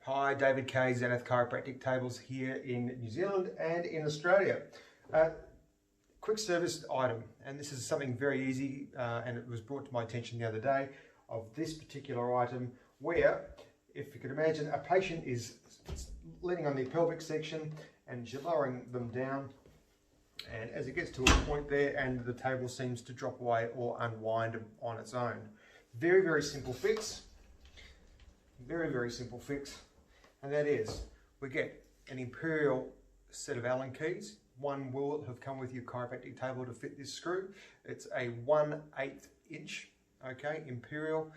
Hi, David K, Zenith Chiropractic tables here in New Zealand and in Australia. Quick service item, and this is something very easy, and it was brought to my attention the other day of this particular item where, if you could imagine, a patient is leaning on the pelvic section and you're lowering them down, and as it gets to a point there and the table seems to drop away or unwind on its own. Very, very simple fix. Very, very simple fix. And that is, we get an imperial set of Allen keys. One will have come with your chiropractic table to fit this screw. It's a 1/8 inch, okay, imperial,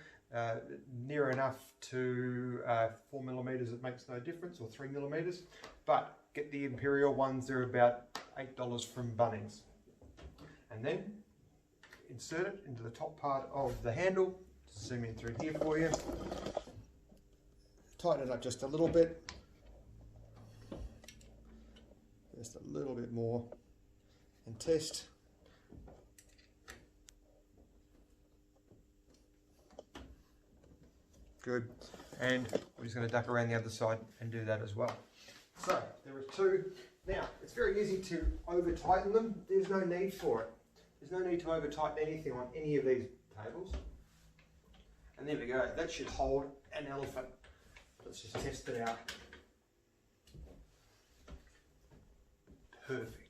near enough to 4 millimeters, it makes no difference, or 3 millimeters. But get the imperial ones, they're about $8 from Bunnings. And then insert it into the top part of the handle. Zoom in through here for you. Tighten it up just a little bit. Just a little bit more. And test. Good. And we're just going to duck around the other side and do that as well. So, there are two. Now, it's very easy to over tighten them. There's no need for it. There's no need to over tighten anything on any of these tables. And there we go. That should hold an elephant. Let's just test it out. Perfect.